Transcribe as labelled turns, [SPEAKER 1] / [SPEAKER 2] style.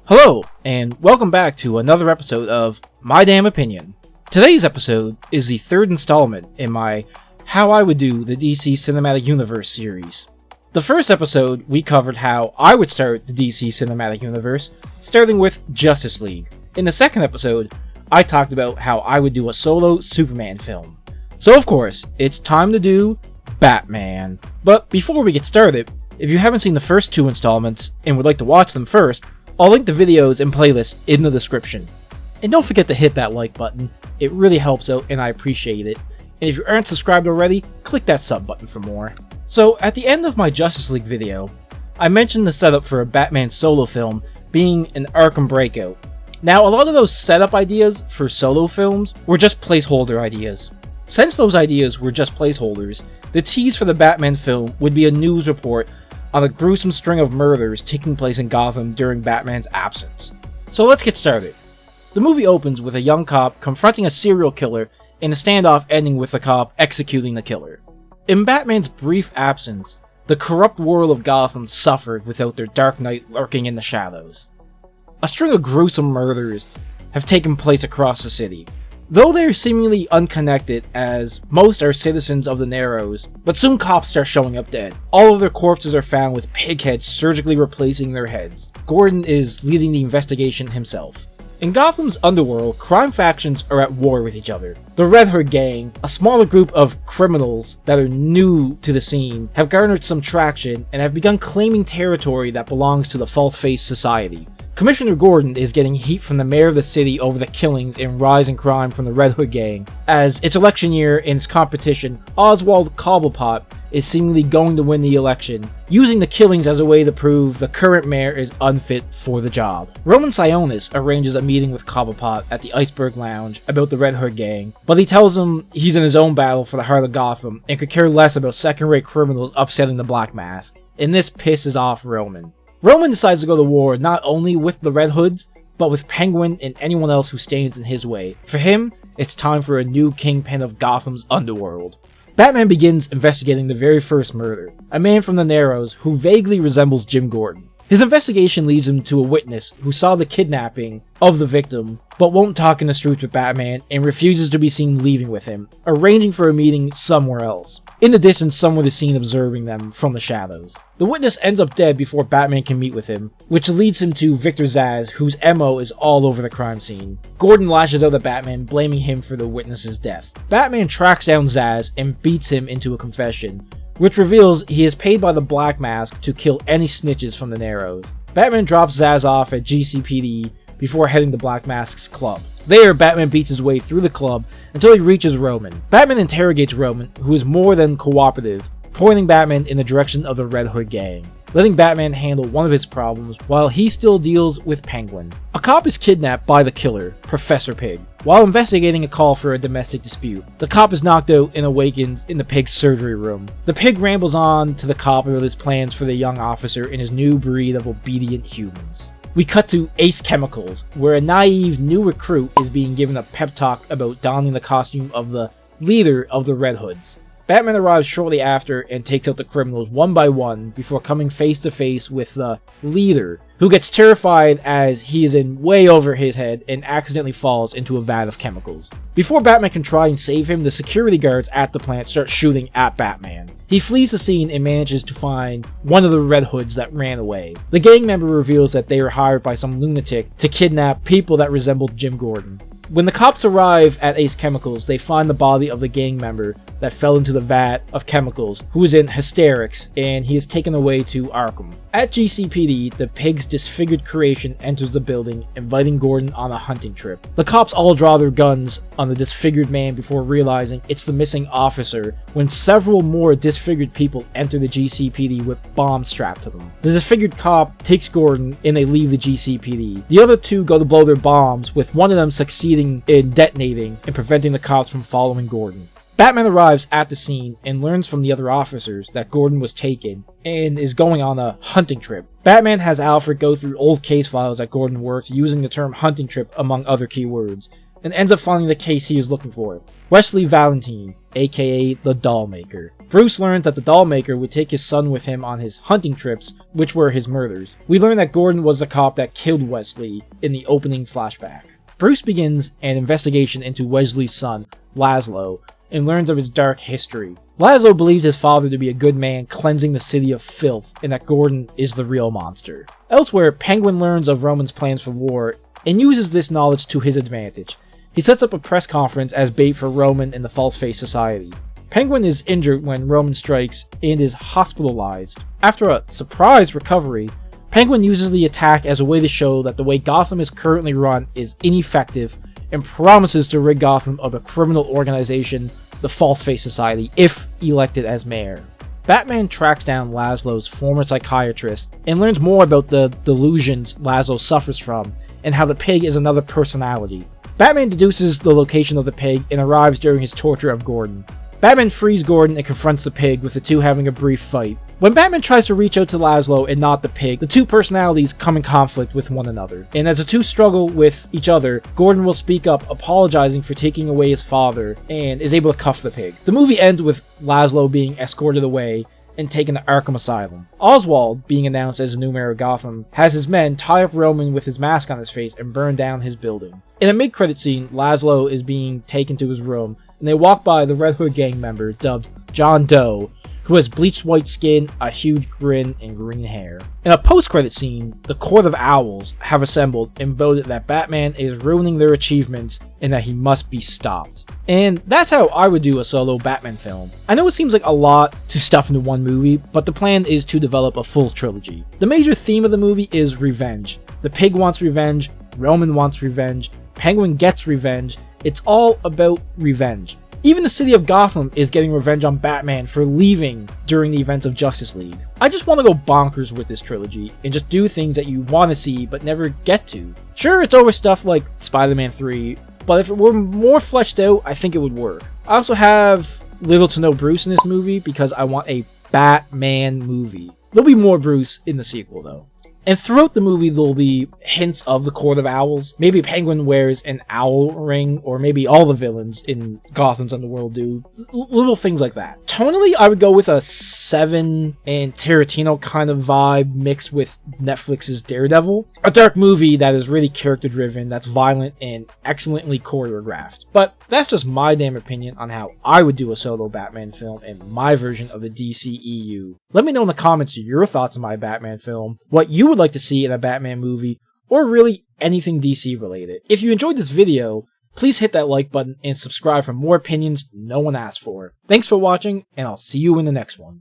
[SPEAKER 1] Hello, and welcome back to another episode of My Damn Opinion. Today's episode is the third installment in my How I Would Do the DC Cinematic Universe series. The first episode, we covered how I would start the DC Cinematic Universe, starting with Justice League. In the second episode, I talked about how I would do a solo Superman film. So of course, it's time to do Batman. But before we get started, if you haven't seen the first two installments and would like to watch them first, I'll link the videos and playlists in the description. And don't forget to hit that like button, it really helps out and I appreciate it. And if you aren't subscribed already, click that sub button for more. So at the end of my Justice League video, I mentioned the setup for a Batman solo film being an Arkham Breakout. Now a lot of those setup ideas for solo films were just placeholder ideas. Since those ideas were just placeholders, the tease for the Batman film would be a news report on a gruesome string of murders taking place in Gotham during Batman's absence. So let's get started. The movie opens with a young cop confronting a serial killer and a standoff ending with the cop executing the killer. In Batman's brief absence, the corrupt world of Gotham suffered without their Dark Knight lurking in the shadows. A string of gruesome murders have taken place across the city, though they are seemingly unconnected as most are citizens of the Narrows, but soon cops start showing up dead. All of their corpses are found with pig heads surgically replacing their heads. Gordon is leading the investigation himself. In Gotham's underworld, crime factions are at war with each other. The Red Hood gang, a smaller group of criminals that are new to the scene, have garnered some traction and have begun claiming territory that belongs to the False-Face Society. Commissioner Gordon is getting heat from the mayor of the city over the killings and rise in crime from the Red Hood gang. As it's election year in its competition, Oswald Cobblepot is seemingly going to win the election, using the killings as a way to prove the current mayor is unfit for the job. Roman Sionis arranges a meeting with Cobblepot at the Iceberg Lounge about the Red Hood gang, but he tells him he's in his own battle for the heart of Gotham and could care less about second-rate criminals upsetting the Black Mask. And this pisses off Roman. Roman decides to go to war not only with the Red Hoods, but with Penguin and anyone else who stands in his way. For him, it's time for a new kingpin of Gotham's underworld. Batman begins investigating the very first murder, a man from the Narrows who vaguely resembles Jim Gordon. His investigation leads him to a witness who saw the kidnapping of the victim, but won't talk in the streets with Batman and refuses to be seen leaving with him, arranging for a meeting somewhere else. In the distance, someone is seen observing them from the shadows. The witness ends up dead before Batman can meet with him, which leads him to Victor Zsasz, whose MO is all over the crime scene. Gordon lashes out at Batman, blaming him for the witness's death. Batman tracks down Zsasz and beats him into a confession, which reveals he is paid by the Black Mask to kill any snitches from the Narrows. Batman drops Zsasz off at GCPD before heading to Black Mask's club. There, Batman beats his way through the club until he reaches Roman. Batman interrogates Roman, who is more than cooperative, pointing Batman in the direction of the Red Hood gang, letting Batman handle one of his problems while he still deals with Penguin. A cop is kidnapped by the killer, Professor Pig, while investigating a call for a domestic dispute. The cop is knocked out and awakens in the pig's surgery room. The pig rambles on to the cop about his plans for the young officer and his new breed of obedient humans. We cut to Ace Chemicals, where a naive new recruit is being given a pep talk about donning the costume of the leader of the Red Hoods. Batman arrives shortly after and takes out the criminals one by one before coming face to face with the leader, who gets terrified as he is in way over his head and accidentally falls into a vat of chemicals. Before Batman can try and save him, the security guards at the plant start shooting at Batman. He flees the scene and manages to find one of the Red Hoods that ran away. The gang member reveals that they are hired by some lunatic to kidnap people that resemble Jim Gordon. When the cops arrive at Ace Chemicals, they find the body of the gang member that fell into the vat of chemicals, who is in hysterics, and he is taken away to Arkham. At GCPD, the pig's disfigured creation enters the building, inviting Gordon on a hunting trip. The cops all draw their guns on the disfigured man before realizing it's the missing officer, when several more disfigured people enter the GCPD with bombs strapped to them. The disfigured cop takes Gordon and they leave the GCPD. The other two go to blow their bombs, with one of them succeeding in detonating and preventing the cops from following Gordon. Batman arrives at the scene and learns from the other officers that Gordon was taken and is going on a hunting trip. Batman has Alfred go through old case files that Gordon worked using the term hunting trip among other keywords. and ends up finding the case he is looking for. Wesley Valentine, aka the Dollmaker. Bruce learns that the Dollmaker would take his son with him on his hunting trips, which were his murders. We learn that Gordon was the cop that killed Wesley in the opening flashback. Bruce begins an investigation into Wesley's son, Laszlo, and learns of his dark history. Laszlo believed his father to be a good man cleansing the city of filth, and that Gordon is the real monster. Elsewhere, Penguin learns of Roman's plans for war, and uses this knowledge to his advantage. He sets up a press conference as bait for Roman and the False-Face Society. Penguin is injured when Roman strikes and is hospitalized. After a surprise recovery, Penguin uses the attack as a way to show that the way Gotham is currently run is ineffective and promises to rid Gotham of a criminal organization, the False-Face Society, if elected as mayor. Batman tracks down Laszlo's former psychiatrist and learns more about the delusions Laszlo suffers from and how the pig is another personality. Batman deduces the location of the pig and arrives during his torture of Gordon. Batman frees Gordon and confronts the pig, with the two having a brief fight. When Batman tries to reach out to Laszlo and not the pig, the two personalities come in conflict with one another. And as the two struggle with each other, Gordon will speak up, apologizing for taking away his father, and is able to cuff the pig. The movie ends with Laszlo being escorted away and taken to Arkham Asylum. Oswald, being announced as the new mayor of Gotham, has his men tie up Roman with his mask on his face and burn down his building. In a mid-credit scene, Laszlo is being taken to his room, and they walk by the Red Hood gang member dubbed John Doe, who has bleached white skin, a huge grin, and green hair. In a post-credit scene, the Court of Owls have assembled and voted that Batman is ruining their achievements and that he must be stopped. And that's how I would do a solo Batman film. I know it seems like a lot to stuff into one movie, but the plan is to develop a full trilogy. The major theme of the movie is revenge. The pig wants revenge, Roman wants revenge, Penguin gets revenge. It's all about revenge. Even the city of Gotham is getting revenge on Batman for leaving during the events of Justice League. I just want to go bonkers with this trilogy and just do things that you want to see but never get to. Sure, it's over stuff like Spider-Man 3, but if it were more fleshed out, I think it would work. I also have little to no Bruce in this movie because I want a Batman movie. There'll be more Bruce in the sequel though. And throughout the movie, there'll be hints of the Court of Owls. Maybe Penguin wears an owl ring, or maybe all the villains in Gotham's Underworld do. Little things like that. Tonally, I would go with a Seven and Tarantino kind of vibe mixed with Netflix's Daredevil. A dark movie that is really character-driven, that's violent, and excellently choreographed. But that's just my damn opinion on how I would do a solo Batman film and my version of the DCEU. Let me know in the comments your thoughts on my Batman film, what you would like to see in a Batman movie, or really anything DC related. If you enjoyed this video, please hit that like button and subscribe for more opinions no one asked for. Thanks for watching, and I'll see you in the next one.